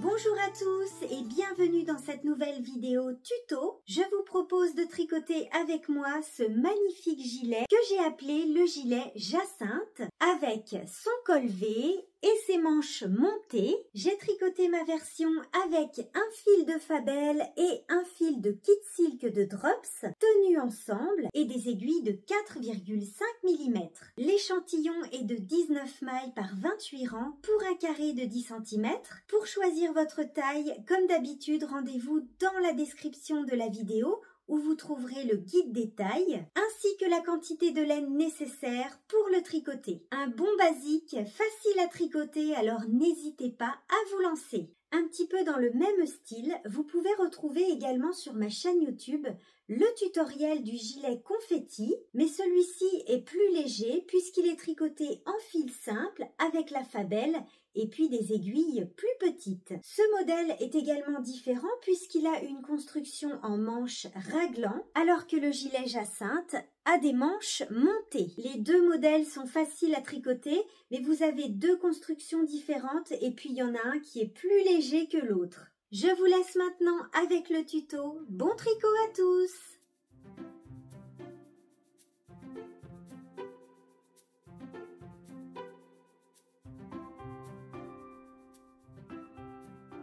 Bonjour à tous et bienvenue dans cette nouvelle vidéo tuto. Je vous propose de tricoter avec moi ce magnifique gilet que j'ai appelé le gilet Jacinthe avec son col V et ses manches montées. J'ai tricoté ma version avec un fil de Fabel et un fil de Kit Silk de Drops tenus ensemble et des aiguilles de 4,5 mm. L'échantillon est de 19 mailles par 28 rangs pour un carré de 10 cm. Pour choisir votre taille, comme d'habitude, rendez-vous dans la description de la vidéo où vous trouverez le guide des tailles, ainsi que la quantité de laine nécessaire pour le tricoter. Un bon basique, facile à tricoter, alors n'hésitez pas à vous lancer. Un petit peu dans le même style, vous pouvez retrouver également sur ma chaîne YouTube le tutoriel du gilet confetti, mais celui-ci est plus léger puisqu'il est tricoté en fil simple avec la Fabel et puis des aiguilles plus petites. Ce modèle est également différent puisqu'il a une construction en manches raglan, alors que le gilet Jacinthe a des manches montées. Les deux modèles sont faciles à tricoter, mais vous avez deux constructions différentes et puis il y en a un qui est plus léger que l'autre. Je vous laisse maintenant avec le tuto. Bon tricot à tous!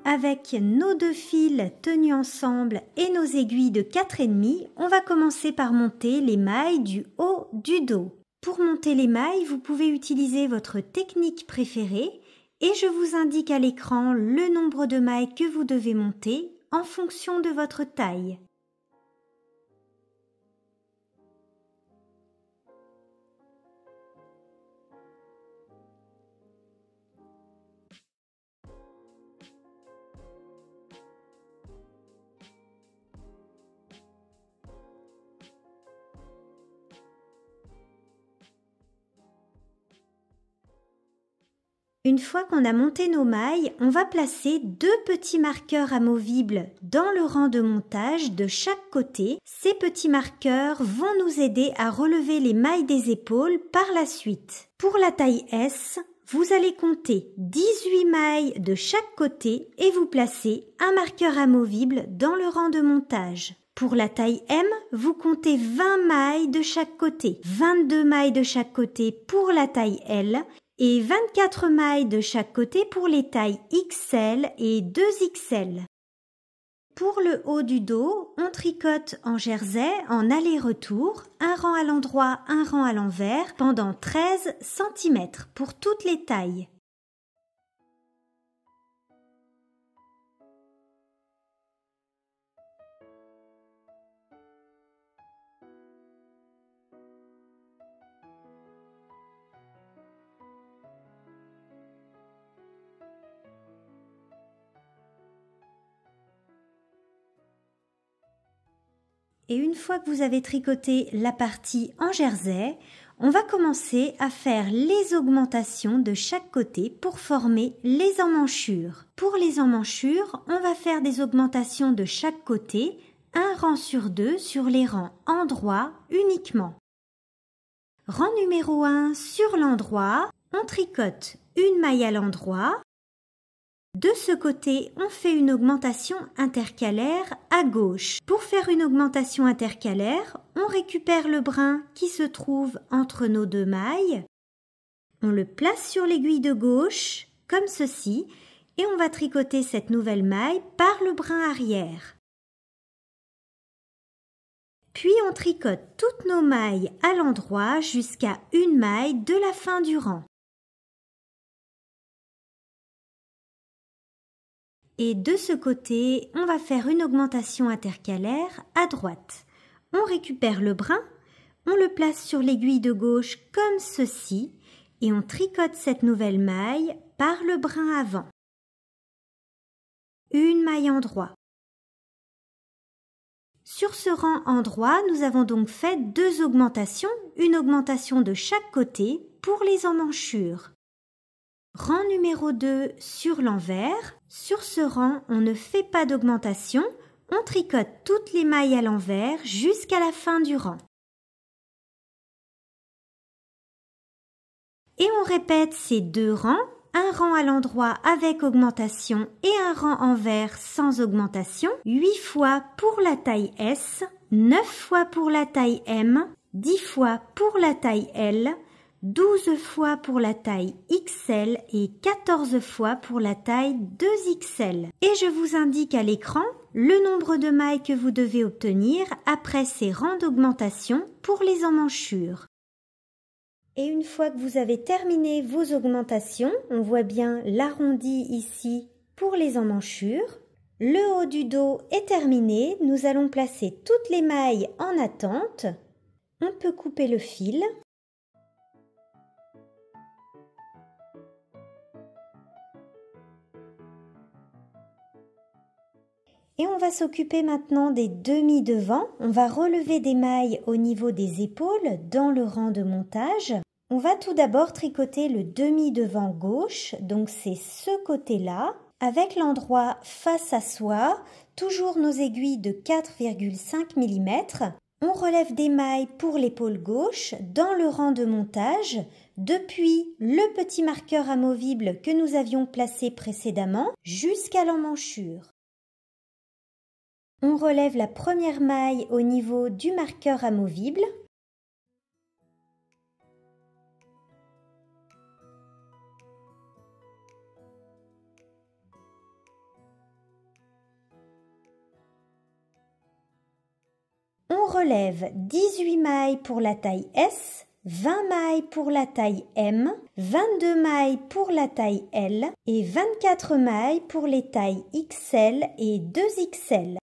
Avec nos deux fils tenus ensemble et nos aiguilles de 4,5, on va commencer par monter les mailles du haut du dos. Pour monter les mailles, vous pouvez utiliser votre technique préférée et je vous indique à l'écran le nombre de mailles que vous devez monter en fonction de votre taille. Une fois qu'on a monté nos mailles, on va placer deux petits marqueurs amovibles dans le rang de montage de chaque côté. Ces petits marqueurs vont nous aider à relever les mailles des épaules par la suite. Pour la taille S, vous allez compter 18 mailles de chaque côté et vous placez un marqueur amovible dans le rang de montage. Pour la taille M, vous comptez 20 mailles de chaque côté, 22 mailles de chaque côté pour la taille L et 24 mailles de chaque côté pour les tailles XL et 2XL. Pour le haut du dos, on tricote en jersey en aller-retour, un rang à l'endroit, un rang à l'envers, pendant 13 cm pour toutes les tailles. Et une fois que vous avez tricoté la partie en jersey, on va commencer à faire les augmentations de chaque côté pour former les emmanchures. Pour les emmanchures, on va faire des augmentations de chaque côté, un rang sur deux sur les rangs endroit uniquement. Rang numéro 1 sur l'endroit, on tricote une maille à l'endroit. De ce côté, on fait une augmentation intercalaire à gauche. Pour faire une augmentation intercalaire, on récupère le brin qui se trouve entre nos deux mailles. On le place sur l'aiguille de gauche, comme ceci, et on va tricoter cette nouvelle maille par le brin arrière. Puis on tricote toutes nos mailles à l'endroit jusqu'à une maille de la fin du rang. Et de ce côté, on va faire une augmentation intercalaire à droite. On récupère le brin, on le place sur l'aiguille de gauche comme ceci et on tricote cette nouvelle maille par le brin avant. Une maille endroit. Sur ce rang endroit, nous avons donc fait deux augmentations, une augmentation de chaque côté pour les emmanchures. Rang numéro 2 sur l'envers. Sur ce rang, on ne fait pas d'augmentation, on tricote toutes les mailles à l'envers jusqu'à la fin du rang. Et on répète ces deux rangs un rang à l'endroit avec augmentation et un rang envers sans augmentation, 8 fois pour la taille S, 9 fois pour la taille M, 10 fois pour la taille L, 12 fois pour la taille XL et 14 fois pour la taille 2XL. Et je vous indique à l'écran le nombre de mailles que vous devez obtenir après ces rangs d'augmentation pour les emmanchures. Et une fois que vous avez terminé vos augmentations, on voit bien l'arrondi ici pour les emmanchures. Le haut du dos est terminé, nous allons placer toutes les mailles en attente. On peut couper le fil. Et on va s'occuper maintenant des demi-devants. On va relever des mailles au niveau des épaules dans le rang de montage. On va tout d'abord tricoter le demi-devant gauche, donc c'est ce côté-là, avec l'endroit face à soi, toujours nos aiguilles de 4,5 mm. On relève des mailles pour l'épaule gauche dans le rang de montage, depuis le petit marqueur amovible que nous avions placé précédemment jusqu'à l'emmanchure. On relève la première maille au niveau du marqueur amovible. On relève 18 mailles pour la taille S, 20 mailles pour la taille M, 22 mailles pour la taille L et 24 mailles pour les tailles XL et 2XL.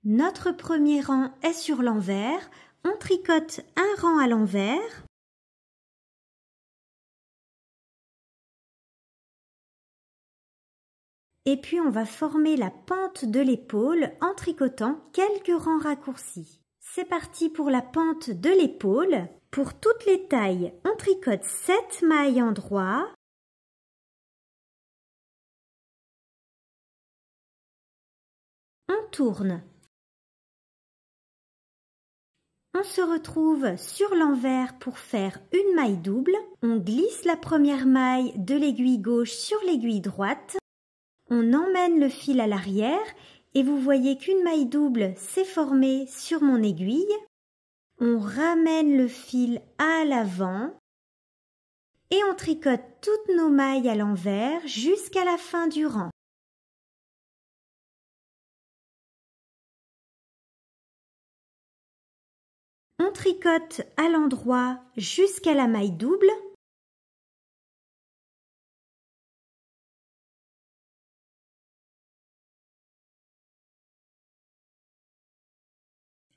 Notre premier rang est sur l'envers. On tricote un rang à l'envers. Et puis on va former la pente de l'épaule en tricotant quelques rangs raccourcis. C'est parti pour la pente de l'épaule. Pour toutes les tailles, on tricote 7 mailles en droit. On tourne. On se retrouve sur l'envers pour faire une maille double. On glisse la première maille de l'aiguille gauche sur l'aiguille droite. On emmène le fil à l'arrière et vous voyez qu'une maille double s'est formée sur mon aiguille. On ramène le fil à l'avant et on tricote toutes nos mailles à l'envers jusqu'à la fin du rang. On tricote à l'endroit jusqu'à la maille double.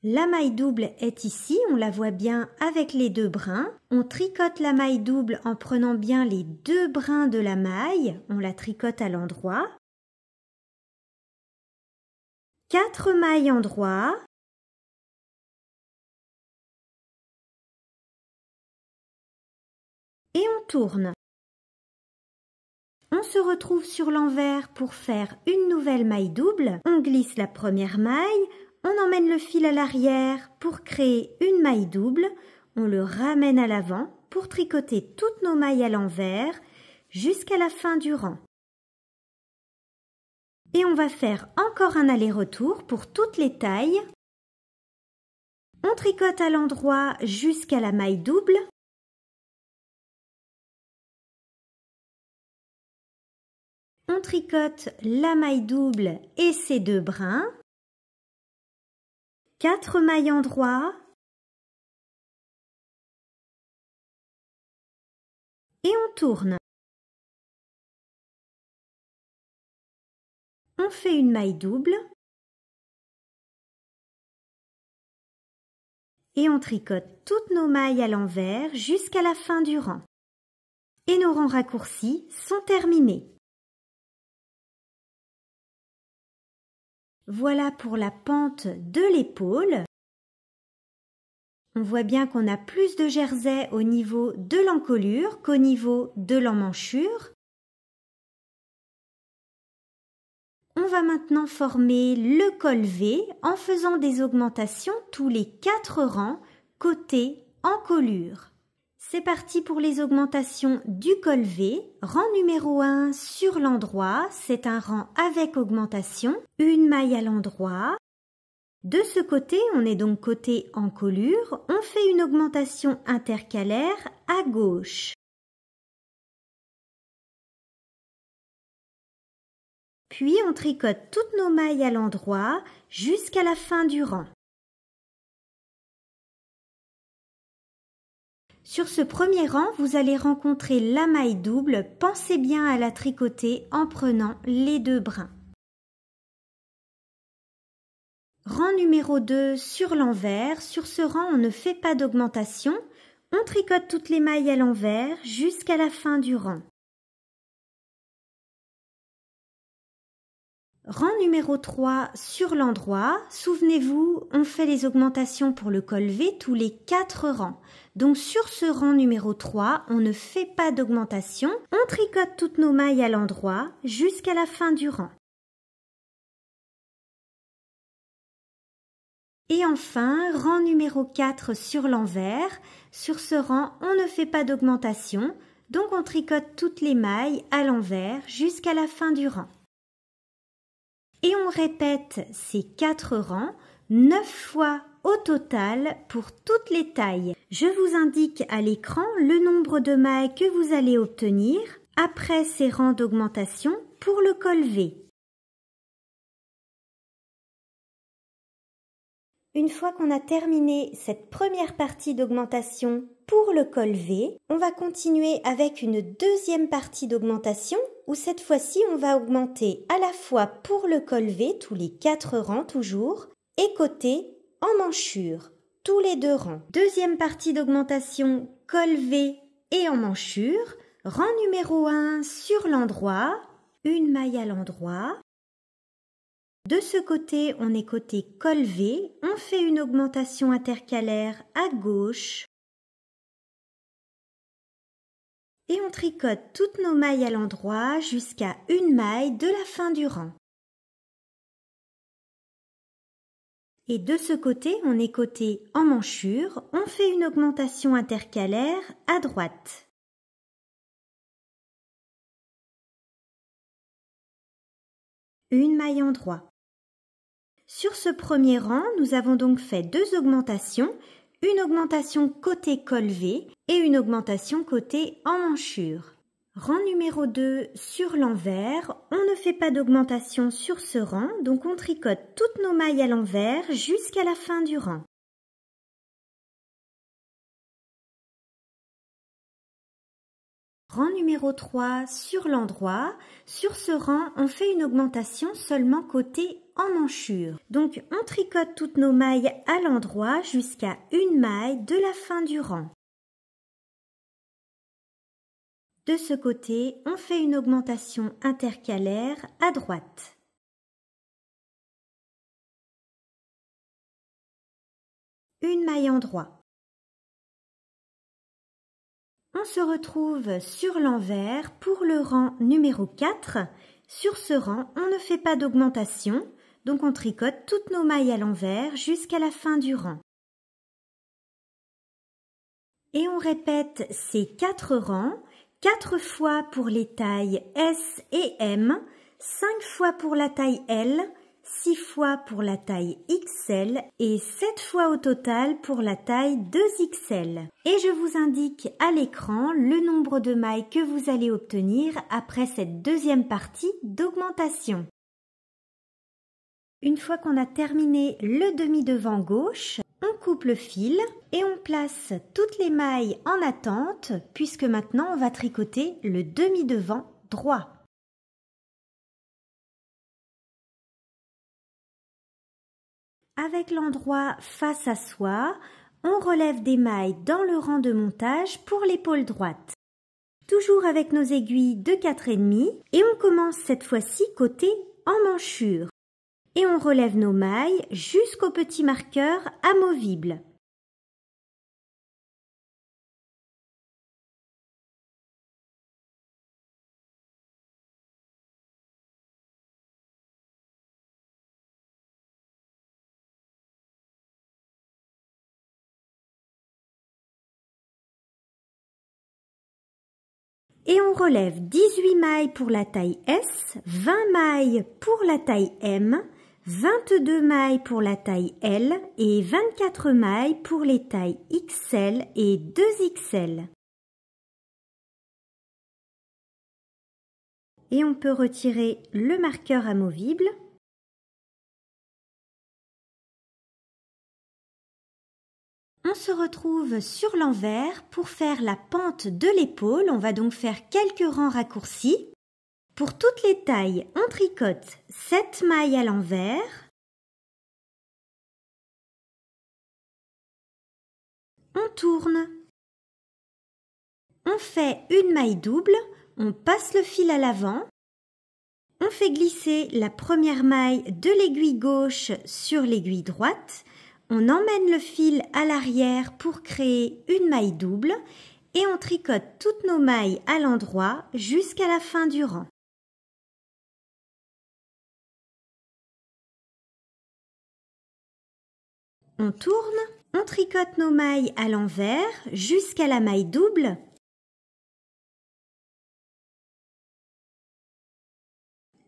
La maille double est ici, on la voit bien avec les deux brins. On tricote la maille double en prenant bien les deux brins de la maille. On la tricote à l'endroit. 4 mailles en droit. Et on tourne. On se retrouve sur l'envers pour faire une nouvelle maille double. On glisse la première maille, on emmène le fil à l'arrière pour créer une maille double. On le ramène à l'avant pour tricoter toutes nos mailles à l'envers jusqu'à la fin du rang. Et on va faire encore un aller-retour pour toutes les tailles. On tricote à l'endroit jusqu'à la maille double. On tricote la maille double et ses deux brins. 4 mailles en droit. Et on tourne. On fait une maille double. Et on tricote toutes nos mailles à l'envers jusqu'à la fin du rang. Et nos rangs raccourcis sont terminés. Voilà pour la pente de l'épaule. On voit bien qu'on a plus de jersey au niveau de l'encolure qu'au niveau de l'emmanchure. On va maintenant former le col V en faisant des augmentations tous les 4 rangs côté encolure. C'est parti pour les augmentations du col V. Rang numéro 1 sur l'endroit, c'est un rang avec augmentation, une maille à l'endroit. De ce côté, on est donc côté encolure, on fait une augmentation intercalaire à gauche. Puis on tricote toutes nos mailles à l'endroit jusqu'à la fin du rang. Sur ce premier rang, vous allez rencontrer la maille double. Pensez bien à la tricoter en prenant les 2 brins. Rang numéro 2 sur l'envers. Sur ce rang, on ne fait pas d'augmentation. On tricote toutes les mailles à l'envers jusqu'à la fin du rang. Rang numéro 3 sur l'endroit. Souvenez-vous, on fait les augmentations pour le col V tous les 4 rangs. Donc sur ce rang numéro 3, on ne fait pas d'augmentation. On tricote toutes nos mailles à l'endroit jusqu'à la fin du rang. Et enfin, rang numéro 4 sur l'envers. Sur ce rang, on ne fait pas d'augmentation. Donc on tricote toutes les mailles à l'envers jusqu'à la fin du rang. Et on répète ces 4 rangs 9 fois au total pour toutes les tailles. Je vous indique à l'écran le nombre de mailles que vous allez obtenir après ces rangs d'augmentation pour le col V. Une fois qu'on a terminé cette première partie d'augmentation pour le col V, on va continuer avec une deuxième partie d'augmentation où cette fois-ci on va augmenter à la fois pour le col V, tous les 4 rangs toujours, et côté emmanchure, tous les 2 rangs. Deuxième partie d'augmentation, col V et emmanchure, rang numéro 1 sur l'endroit, une maille à l'endroit. De ce côté, on est côté col V, on fait une augmentation intercalaire à gauche et on tricote toutes nos mailles à l'endroit jusqu'à une maille de la fin du rang. Et de ce côté, on est côté emmanchure, on fait une augmentation intercalaire à droite. Une maille en droit. Sur ce premier rang, nous avons donc fait 2 augmentations, une augmentation côté col V et une augmentation côté emmanchure. Rang numéro 2 sur l'envers, on ne fait pas d'augmentation sur ce rang, donc on tricote toutes nos mailles à l'envers jusqu'à la fin du rang. Rang numéro 3 sur l'endroit, sur ce rang, on fait une augmentation seulement côté emmanchure. Donc on tricote toutes nos mailles à l'endroit jusqu'à une maille de la fin du rang. De ce côté, on fait une augmentation intercalaire à droite. Une maille en droit. On se retrouve sur l'envers pour le rang numéro 4. Sur ce rang, on ne fait pas d'augmentation, donc on tricote toutes nos mailles à l'envers jusqu'à la fin du rang. Et on répète ces 4 rangs, 4 fois pour les tailles S et M, 5 fois pour la taille L, 6 fois pour la taille XL et 7 fois au total pour la taille 2XL. Et je vous indique à l'écran le nombre de mailles que vous allez obtenir après cette deuxième partie d'augmentation. Une fois qu'on a terminé le demi-devant gauche, on coupe le fil et on place toutes les mailles en attente puisque maintenant on va tricoter le demi-devant droit. Avec l'endroit face à soi, on relève des mailles dans le rang de montage pour l'épaule droite. Toujours avec nos aiguilles de 4,5 et on commence cette fois-ci côté emmanchure. Et on relève nos mailles jusqu'au petit marqueur amovible. Et on relève 18 mailles pour la taille S, 20 mailles pour la taille M, 22 mailles pour la taille L et 24 mailles pour les tailles XL et 2XL. Et on peut retirer le marqueur amovible. On se retrouve sur l'envers pour faire la pente de l'épaule. On va donc faire quelques rangs raccourcis. Pour toutes les tailles, on tricote 7 mailles à l'envers. On tourne. On fait une maille double. On passe le fil à l'avant. On fait glisser la première maille de l'aiguille gauche sur l'aiguille droite. On emmène le fil à l'arrière pour créer une maille double et on tricote toutes nos mailles à l'endroit jusqu'à la fin du rang. On tourne, on tricote nos mailles à l'envers jusqu'à la maille double.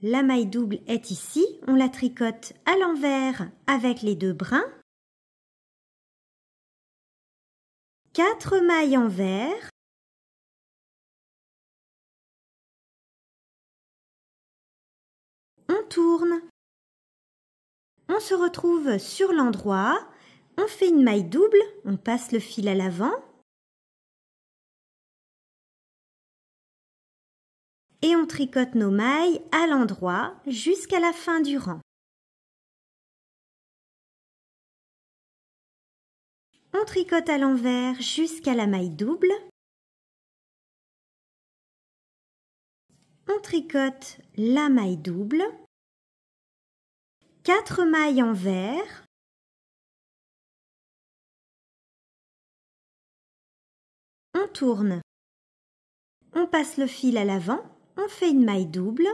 La maille double est ici, on la tricote à l'envers avec les deux brins. 4 mailles envers, on tourne, on se retrouve sur l'endroit, on fait une maille double, on passe le fil à l'avant et on tricote nos mailles à l'endroit jusqu'à la fin du rang. On tricote à l'envers jusqu'à la maille double. On tricote la maille double. 4 mailles envers. On tourne. On passe le fil à l'avant. On fait une maille double.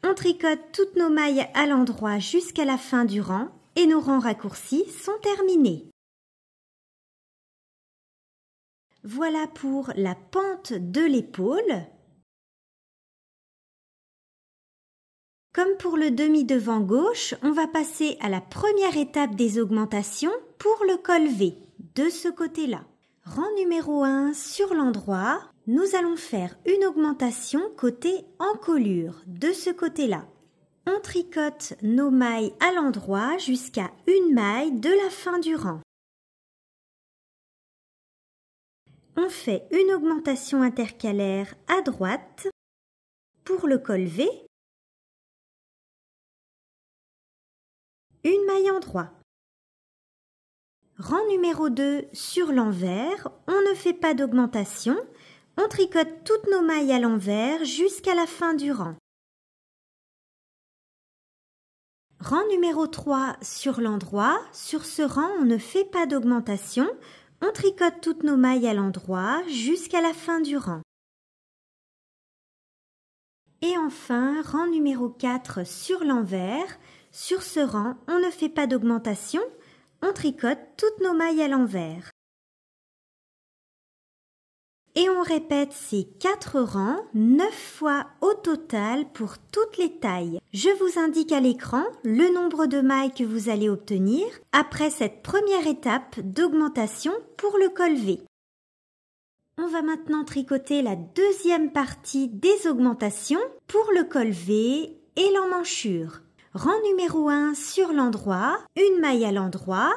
On tricote toutes nos mailles à l'endroit jusqu'à la fin du rang. Et nos rangs raccourcis sont terminés. Voilà pour la pente de l'épaule. Comme pour le demi-devant gauche, on va passer à la première étape des augmentations pour le col V, de ce côté-là. Rang numéro 1 sur l'endroit, nous allons faire une augmentation côté encolure, de ce côté-là. On tricote nos mailles à l'endroit jusqu'à une maille de la fin du rang. On fait une augmentation intercalaire à droite pour le col V. Une maille en droit. Rang numéro 2 sur l'envers, on ne fait pas d'augmentation. On tricote toutes nos mailles à l'envers jusqu'à la fin du rang. Rang numéro 3 sur l'endroit, sur ce rang on ne fait pas d'augmentation, on tricote toutes nos mailles à l'endroit jusqu'à la fin du rang. Et enfin, rang numéro 4 sur l'envers, sur ce rang on ne fait pas d'augmentation, on tricote toutes nos mailles à l'envers. Et on répète ces 4 rangs 9 fois au total pour toutes les tailles. Je vous indique à l'écran le nombre de mailles que vous allez obtenir après cette première étape d'augmentation pour le col V. On va maintenant tricoter la deuxième partie des augmentations pour le col V et l'emmanchure. Rang numéro 1 sur l'endroit, une maille à l'endroit.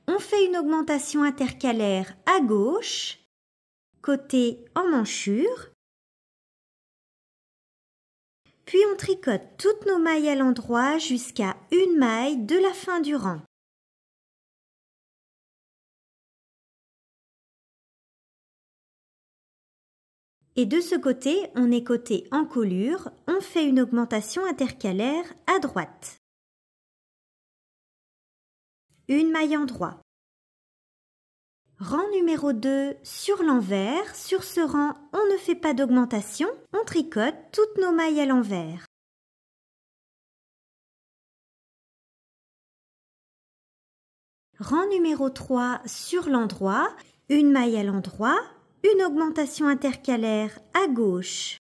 On fait une augmentation intercalaire à gauche. Côté emmanchure, Puis on tricote toutes nos mailles à l'endroit jusqu'à une maille de la fin du rang. Et de ce côté, on est côté encolure, on fait une augmentation intercalaire à droite. Une maille en droit. Rang numéro 2 sur l'envers. Sur ce rang, on ne fait pas d'augmentation, on tricote toutes nos mailles à l'envers. Rang numéro 3 sur l'endroit, une maille à l'endroit, une augmentation intercalaire à gauche.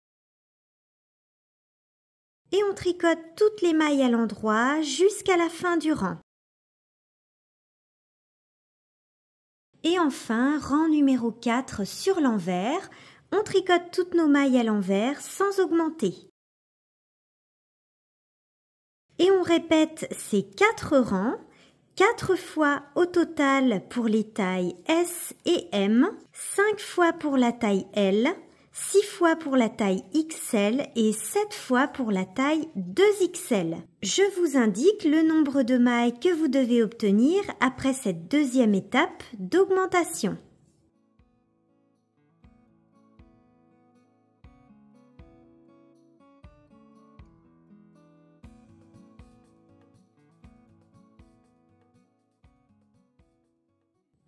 Et on tricote toutes les mailles à l'endroit jusqu'à la fin du rang. Et enfin, rang numéro 4 sur l'envers, on tricote toutes nos mailles à l'envers sans augmenter. Et on répète ces 4 rangs, 4 fois au total pour les tailles S et M, 5 fois pour la taille L, 6 fois pour la taille XL et 7 fois pour la taille 2XL. Je vous indique le nombre de mailles que vous devez obtenir après cette deuxième étape d'augmentation.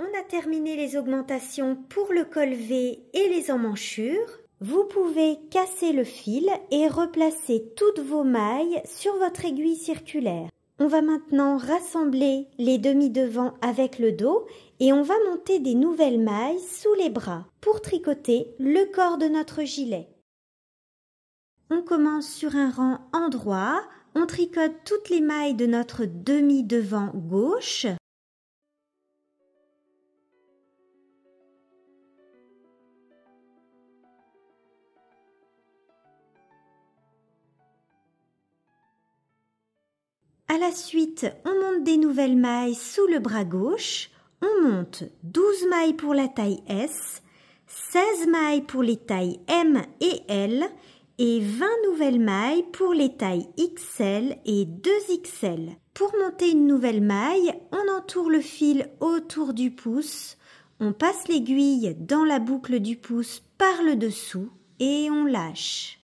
On a terminé les augmentations pour le col V et les emmanchures. Vous pouvez casser le fil et replacer toutes vos mailles sur votre aiguille circulaire. On va maintenant rassembler les demi-devants avec le dos et on va monter des nouvelles mailles sous les bras pour tricoter le corps de notre gilet. On commence sur un rang en droit, on tricote toutes les mailles de notre demi-devant gauche. À la suite, on monte des nouvelles mailles sous le bras gauche. On monte 12 mailles pour la taille S, 16 mailles pour les tailles M et L et 20 nouvelles mailles pour les tailles XL et 2XL. Pour monter une nouvelle maille, on entoure le fil autour du pouce, on passe l'aiguille dans la boucle du pouce par le dessous et on lâche.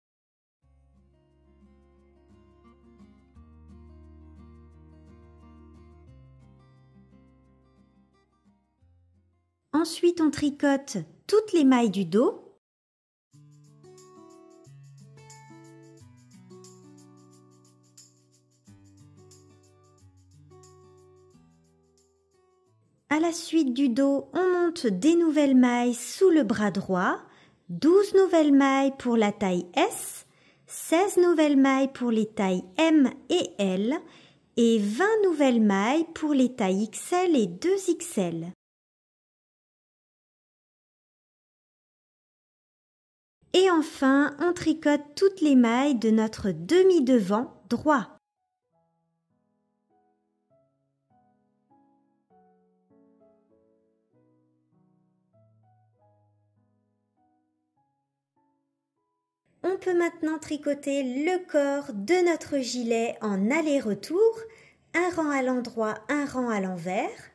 Ensuite, on tricote toutes les mailles du dos. À la suite du dos, on monte des nouvelles mailles sous le bras droit, 12 nouvelles mailles pour la taille S, 16 nouvelles mailles pour les tailles M et L et 20 nouvelles mailles pour les tailles XL et 2XL. Et enfin, on tricote toutes les mailles de notre demi-devant droit. On peut maintenant tricoter le corps de notre gilet en aller-retour, un rang à l'endroit, un rang à l'envers.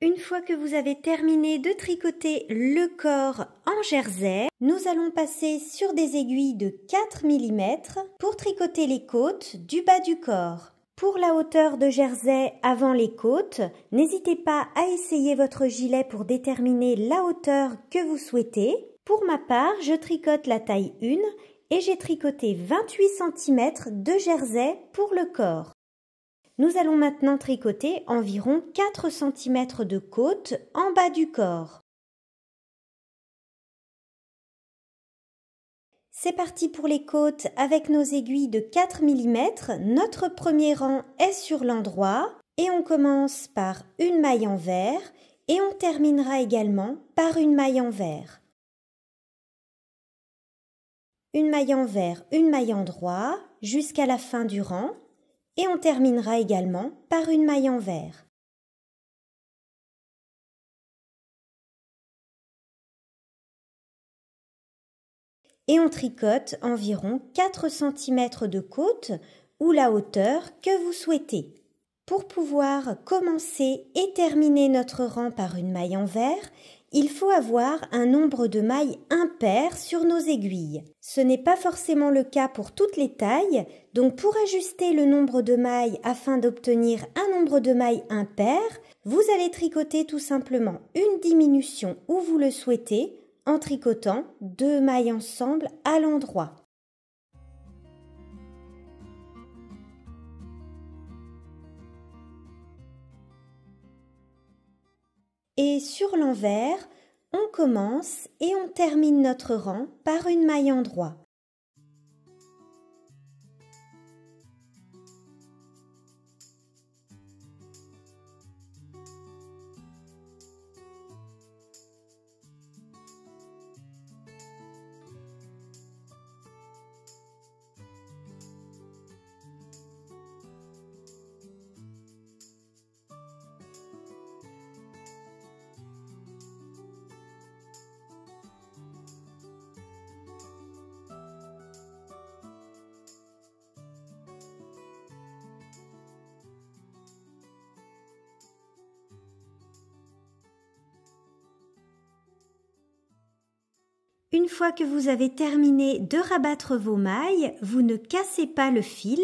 Une fois que vous avez terminé de tricoter le corps en jersey, nous allons passer sur des aiguilles de 4 mm pour tricoter les côtes du bas du corps. Pour la hauteur de jersey avant les côtes, n'hésitez pas à essayer votre gilet pour déterminer la hauteur que vous souhaitez. Pour ma part, je tricote la taille 1 et j'ai tricoté 28 cm de jersey pour le corps. Nous allons maintenant tricoter environ 4 cm de côte en bas du corps. C'est parti pour les côtes avec nos aiguilles de 4 mm. Notre premier rang est sur l'endroit et on commence par une maille envers et on terminera également par une maille envers. une maille envers, une maille endroit jusqu'à la fin du rang et on terminera également par une maille envers. Et on tricote environ 4 cm de côte ou la hauteur que vous souhaitez. Pour pouvoir commencer et terminer notre rang par une maille envers, il faut avoir un nombre de mailles impair sur nos aiguilles. Ce n'est pas forcément le cas pour toutes les tailles, donc pour ajuster le nombre de mailles afin d'obtenir un nombre de mailles impair, vous allez tricoter tout simplement une diminution où vous le souhaitez en tricotant 2 mailles ensemble à l'endroit. Et sur l'envers, on commence et on termine notre rang par une maille endroit. Une fois que vous avez terminé de rabattre vos mailles, vous ne cassez pas le fil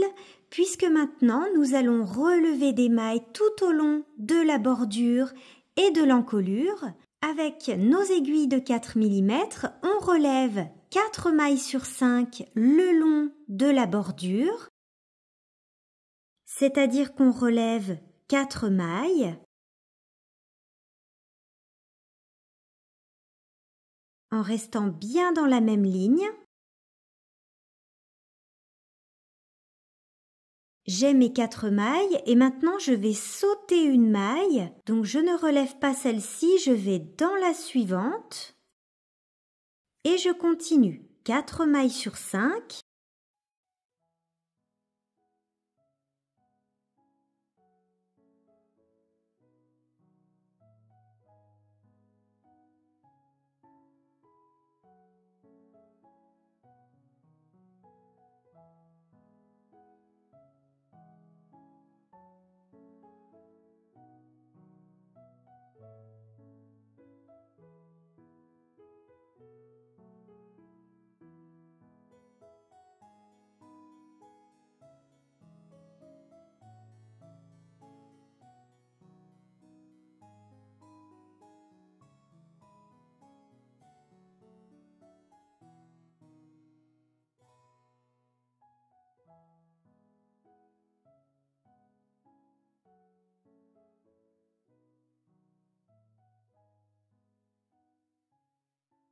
puisque maintenant nous allons relever des mailles tout au long de la bordure et de l'encolure. Avec nos aiguilles de 4 mm, on relève 4 mailles sur 5 le long de la bordure, c'est-à-dire qu'on relève 4 mailles. En restant bien dans la même ligne. J'ai mes 4 mailles et maintenant je vais sauter une maille. Donc je ne relève pas celle-ci, je vais dans la suivante. Et je continue. 4 mailles sur 5.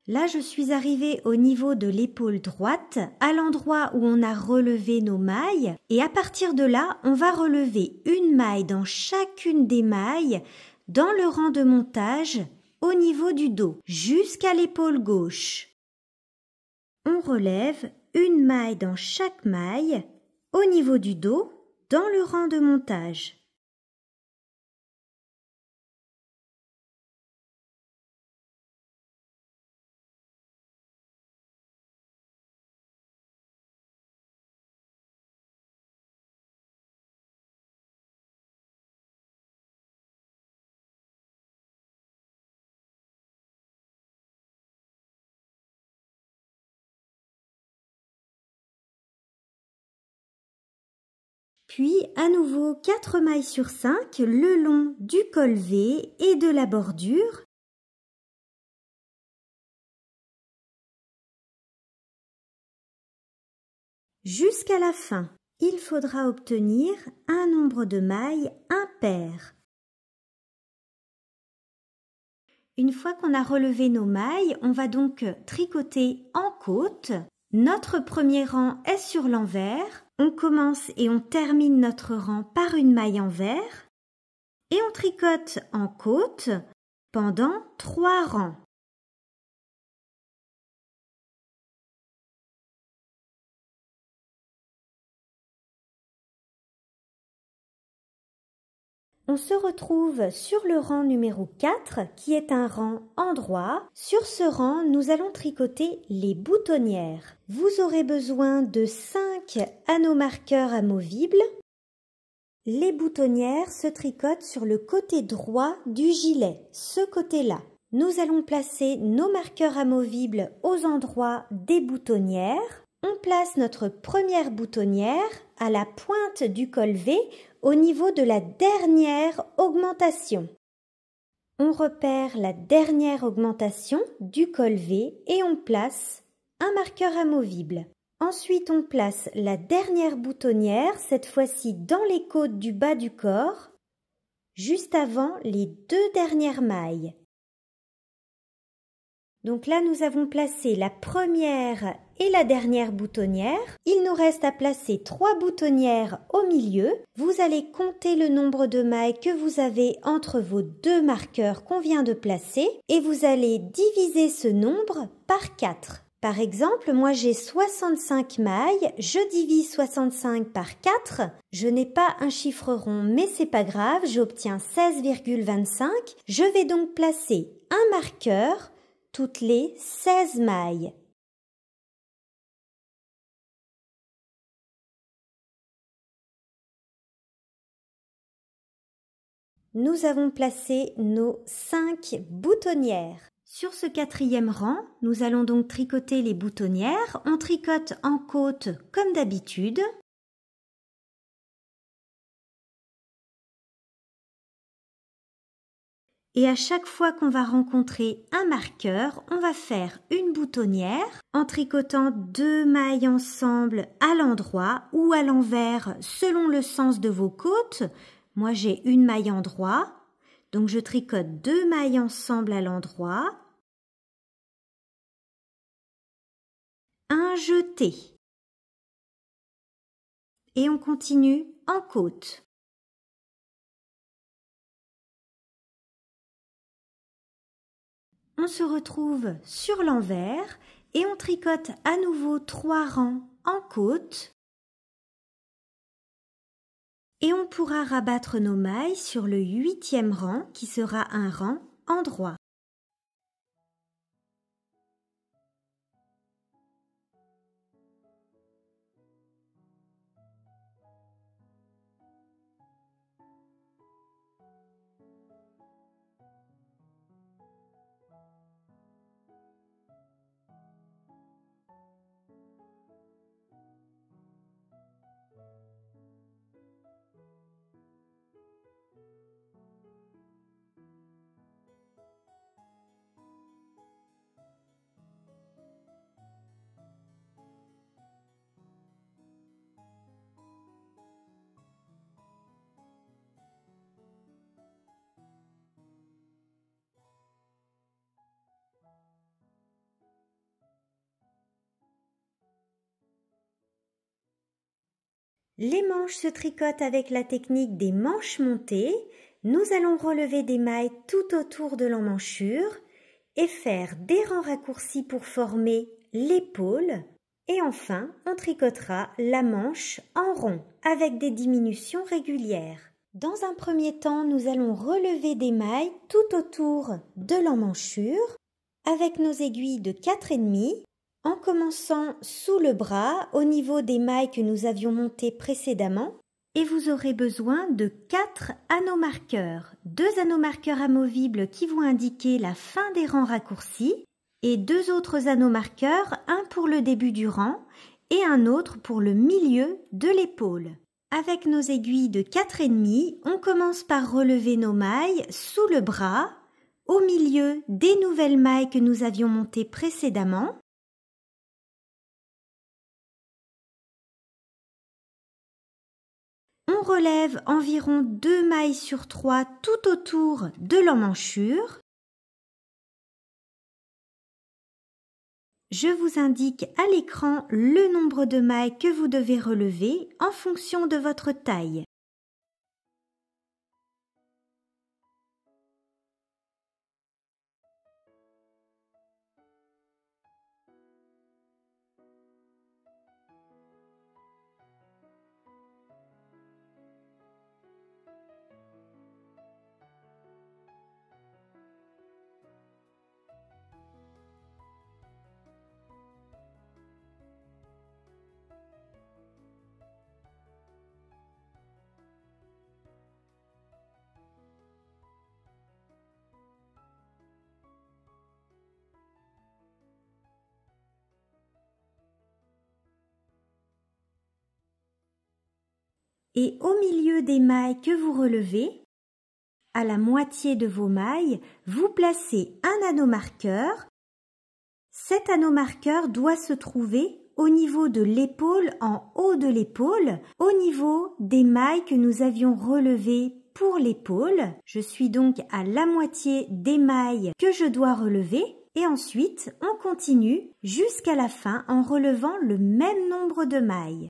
Là, je suis arrivée au niveau de l'épaule droite, à l'endroit où on a relevé nos mailles. Et à partir de là, on va relever une maille dans chacune des mailles, dans le rang de montage, au niveau du dos, jusqu'à l'épaule gauche. On relève une maille dans chaque maille, au niveau du dos, dans le rang de montage. Puis, à nouveau, 4 mailles sur 5 le long du col V et de la bordure. Jusqu'à la fin, il faudra obtenir un nombre de mailles impair. Une fois qu'on a relevé nos mailles, on va donc tricoter en côte. Notre premier rang est sur l'envers. On commence et on termine notre rang par une maille envers. Et on tricote en côte pendant 3 rangs. On se retrouve sur le rang numéro 4 qui est un rang endroit. Sur ce rang, nous allons tricoter les boutonnières. Vous aurez besoin de 5 anneaux marqueurs amovibles. Les boutonnières se tricotent sur le côté droit du gilet, ce côté-là. Nous allons placer nos marqueurs amovibles aux endroits des boutonnières. On place notre première boutonnière à la pointe du col V au niveau de la dernière augmentation. On repère la dernière augmentation du col V et on place un marqueur amovible. Ensuite, on place la dernière boutonnière, cette fois-ci dans les côtes du bas du corps, juste avant les 2 dernières mailles. Donc là, nous avons placé la première et la dernière boutonnière. Il nous reste à placer 3 boutonnières au milieu. Vous allez compter le nombre de mailles que vous avez entre vos 2 marqueurs qu'on vient de placer et vous allez diviser ce nombre par 4. Par exemple, moi j'ai 65 mailles, je divise 65 par 4. Je n'ai pas un chiffre rond, mais c'est pas grave, j'obtiens 16,25. Je vais donc placer un marqueur toutes les 16 mailles. Nous avons placé nos 5 boutonnières. Sur ce 4e rang, nous allons donc tricoter les boutonnières. On tricote en côte comme d'habitude. Et à chaque fois qu'on va rencontrer un marqueur, on va faire une boutonnière en tricotant 2 mailles ensemble à l'endroit ou à l'envers selon le sens de vos côtes. Moi, j'ai une maille endroit, donc je tricote 2 mailles ensemble à l'endroit. Un jeté. Et on continue en côte. On se retrouve sur l'envers et on tricote à nouveau 3 rangs en côte. Et on pourra rabattre nos mailles sur le 8e rang qui sera un rang endroit. Les manches se tricotent avec la technique des manches montées. Nous allons relever des mailles tout autour de l'emmanchure et faire des rangs raccourcis pour former l'épaule. Et enfin, on tricotera la manche en rond avec des diminutions régulières. Dans un premier temps, nous allons relever des mailles tout autour de l'emmanchure avec nos aiguilles de 4,5 en commençant sous le bras au niveau des mailles que nous avions montées précédemment. Et vous aurez besoin de 4 anneaux marqueurs, 2 anneaux marqueurs amovibles qui vont indiquer la fin des rangs raccourcis et 2 autres anneaux marqueurs, un pour le début du rang et un autre pour le milieu de l'épaule. Avec nos aiguilles de 4,5, on commence par relever nos mailles sous le bras, au milieu des nouvelles mailles que nous avions montées précédemment. On relève environ 2 mailles sur 3 tout autour de l'emmanchure. Je vous indique à l'écran le nombre de mailles que vous devez relever en fonction de votre taille. Et au milieu des mailles que vous relevez, à la moitié de vos mailles, vous placez un anneau marqueur. Cet anneau marqueur doit se trouver au niveau de l'épaule, en haut de l'épaule, au niveau des mailles que nous avions relevées pour l'épaule. Je suis donc à la moitié des mailles que je dois relever et ensuite on continue jusqu'à la fin en relevant le même nombre de mailles.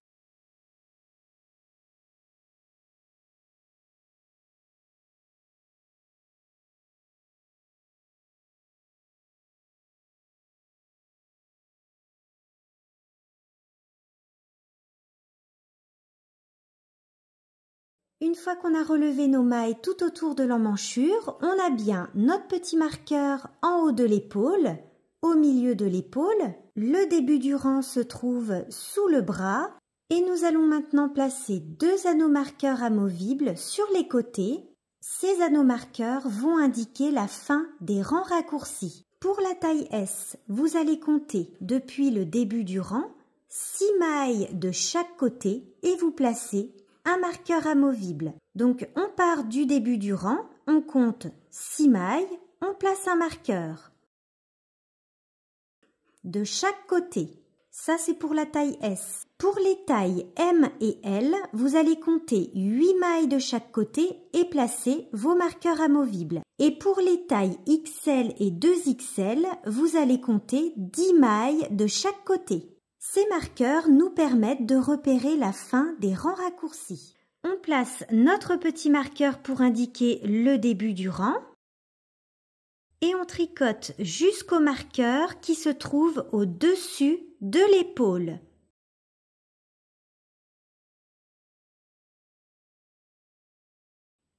Une fois qu'on a relevé nos mailles tout autour de l'emmanchure, on a bien notre petit marqueur en haut de l'épaule, au milieu de l'épaule. Le début du rang se trouve sous le bras et nous allons maintenant placer 2 anneaux marqueurs amovibles sur les côtés. Ces anneaux marqueurs vont indiquer la fin des rangs raccourcis. Pour la taille S, vous allez compter depuis le début du rang 6 mailles de chaque côté et vous placez un marqueur amovible. Donc on part du début du rang, on compte 6 mailles, on place un marqueur. De chaque côté, ça c'est pour la taille S. Pour les tailles M et L, vous allez compter 8 mailles de chaque côté et placer vos marqueurs amovibles. Et pour les tailles XL et 2XL, vous allez compter 10 mailles de chaque côté. Ces marqueurs nous permettent de repérer la fin des rangs raccourcis. On place notre petit marqueur pour indiquer le début du rang et on tricote jusqu'au marqueur qui se trouve au-dessus de l'épaule.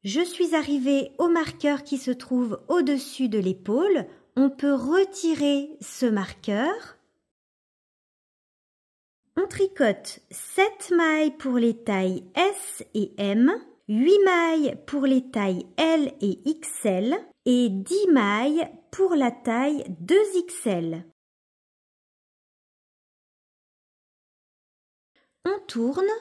Je suis arrivée au marqueur qui se trouve au-dessus de l'épaule. On peut retirer ce marqueur. On tricote 7 mailles pour les tailles S et M, 8 mailles pour les tailles L et XL et 10 mailles pour la taille 2XL. On tourne.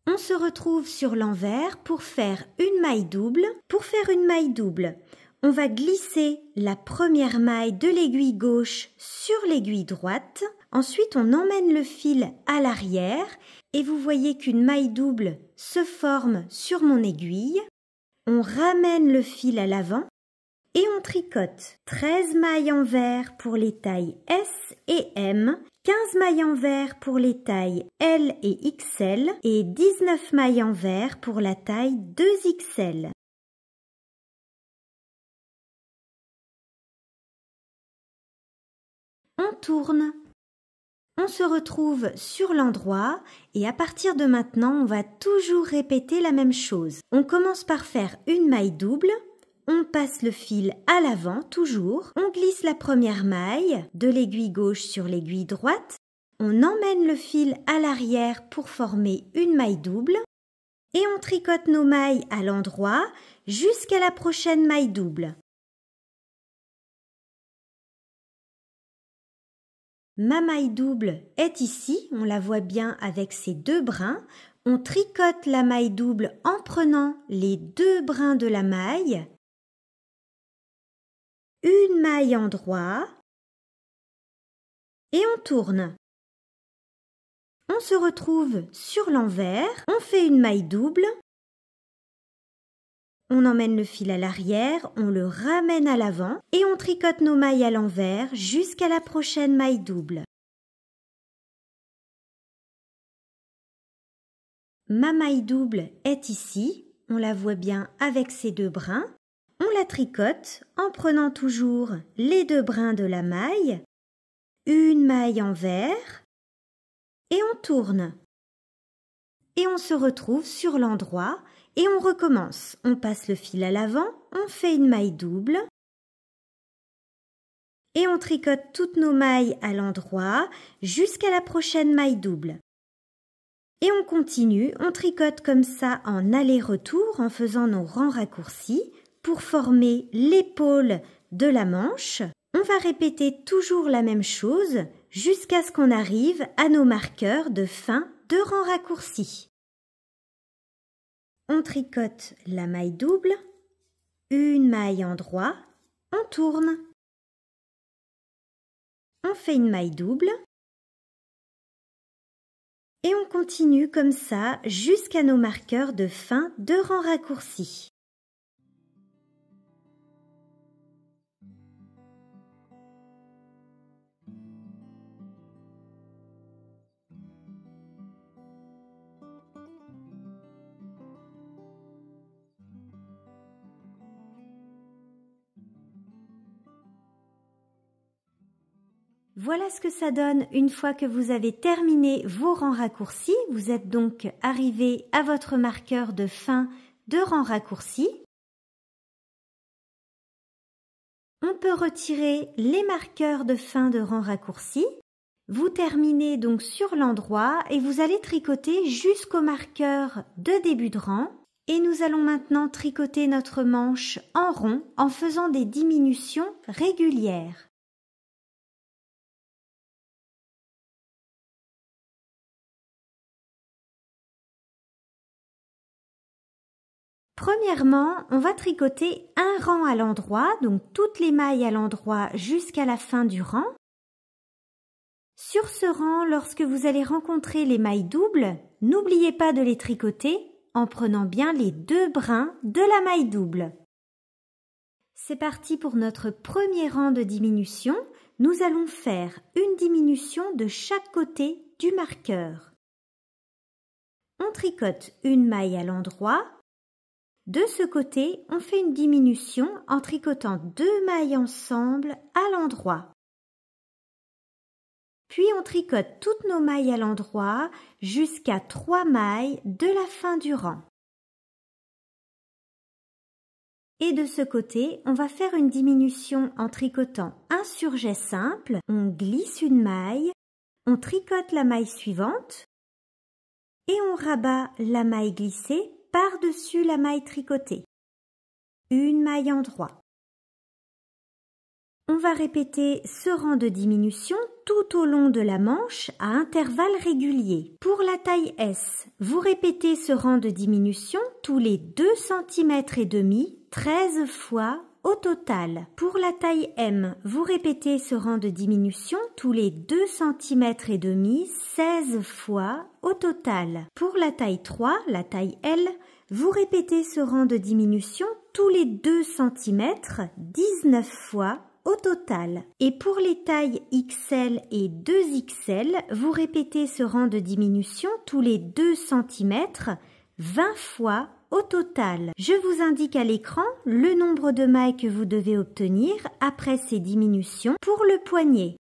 On se retrouve sur l'envers pour faire une maille double. Pour faire une maille double, on va glisser la première maille de l'aiguille gauche sur l'aiguille droite. Ensuite, on emmène le fil à l'arrière et vous voyez qu'une maille double se forme sur mon aiguille. On ramène le fil à l'avant et on tricote 13 mailles en vert pour les tailles S et M, 15 mailles en vert pour les tailles L et XL et 19 mailles en vert pour la taille 2XL. On tourne. On se retrouve sur l'endroit et à partir de maintenant, on va toujours répéter la même chose. On commence par faire une maille double, on passe le fil à l'avant toujours, on glisse la première maille de l'aiguille gauche sur l'aiguille droite, on emmène le fil à l'arrière pour former une maille double et on tricote nos mailles à l'endroit jusqu'à la prochaine maille double. Ma maille double est ici, on la voit bien avec ces 2 brins. On tricote la maille double en prenant les 2 brins de la maille. Une maille en droit. Et on tourne. On se retrouve sur l'envers, on fait une maille double. On emmène le fil à l'arrière, on le ramène à l'avant et on tricote nos mailles à l'envers jusqu'à la prochaine maille double. Ma maille double est ici, on la voit bien avec ces 2 brins. On la tricote en prenant toujours les 2 brins de la maille, une maille en vert et on tourne. Et on se retrouve sur l'endroit. Et on recommence. On passe le fil à l'avant, on fait une maille double et on tricote toutes nos mailles à l'endroit jusqu'à la prochaine maille double. Et on continue, on tricote comme ça en aller-retour en faisant nos rangs raccourcis pour former l'épaule de la manche. On va répéter toujours la même chose jusqu'à ce qu'on arrive à nos marqueurs de fin de rangs raccourcis. On tricote la maille double, une maille en droit, on tourne. On fait une maille double et on continue comme ça jusqu'à nos marqueurs de fin de rang raccourci. Voilà ce que ça donne une fois que vous avez terminé vos rangs raccourcis. Vous êtes donc arrivé à votre marqueur de fin de rang raccourci. On peut retirer les marqueurs de fin de rang raccourci. Vous terminez donc sur l'endroit et vous allez tricoter jusqu'au marqueur de début de rang. Et nous allons maintenant tricoter notre manche en rond en faisant des diminutions régulières. Premièrement, on va tricoter un rang à l'endroit, donc toutes les mailles à l'endroit jusqu'à la fin du rang. Sur ce rang, lorsque vous allez rencontrer les mailles doubles, n'oubliez pas de les tricoter en prenant bien les 2 brins de la maille double. C'est parti pour notre premier rang de diminution. Nous allons faire une diminution de chaque côté du marqueur. On tricote une maille à l'endroit. De ce côté, on fait une diminution en tricotant 2 mailles ensemble à l'endroit. Puis on tricote toutes nos mailles à l'endroit jusqu'à 3 mailles de la fin du rang. Et de ce côté, on va faire une diminution en tricotant un surjet simple. On glisse une maille, on tricote la maille suivante et on rabat la maille glissée par-dessus la maille tricotée. Une maille en droit. On va répéter ce rang de diminution tout au long de la manche à intervalles réguliers. Pour la taille S, vous répétez ce rang de diminution tous les 2 cm et demi 13 fois au total. Pour la taille M, vous répétez ce rang de diminution tous les 2 cm et demi 16 fois au total. Pour la taille 3, la taille L, vous répétez ce rang de diminution tous les 2 cm 19 fois au total. Et pour les tailles XL et 2XL, vous répétez ce rang de diminution tous les 2 cm 20 fois au total. Je vous indique à l'écran le nombre de mailles que vous devez obtenir après ces diminutions pour le poignet.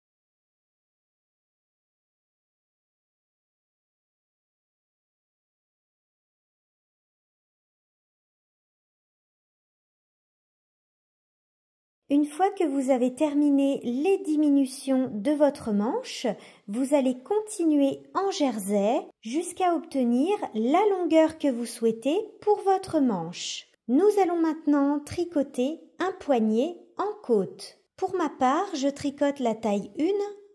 Une fois que vous avez terminé les diminutions de votre manche, vous allez continuer en jersey jusqu'à obtenir la longueur que vous souhaitez pour votre manche. Nous allons maintenant tricoter un poignet en côte. Pour ma part, je tricote la taille 1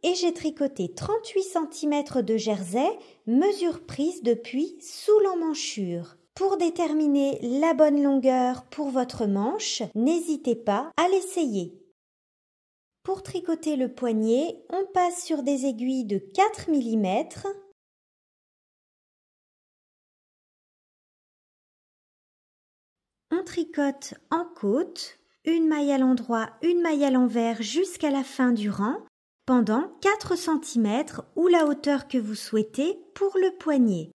et j'ai tricoté 38 cm de jersey, mesure prise depuis sous l'emmanchure. Pour déterminer la bonne longueur pour votre manche, n'hésitez pas à l'essayer. Pour tricoter le poignet, on passe sur des aiguilles de 4 mm. On tricote en côte, une maille à l'endroit, une maille à l'envers jusqu'à la fin du rang, pendant 4 cm ou la hauteur que vous souhaitez pour le poignet.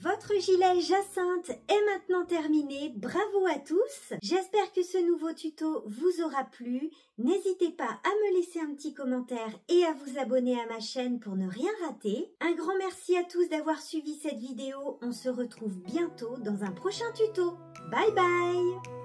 Votre gilet Jacinthe est maintenant terminé. Bravo à tous. J'espère que ce nouveau tuto vous aura plu. N'hésitez pas à me laisser un petit commentaire et à vous abonner à ma chaîne pour ne rien rater. Un grand merci à tous d'avoir suivi cette vidéo. On se retrouve bientôt dans un prochain tuto. Bye bye!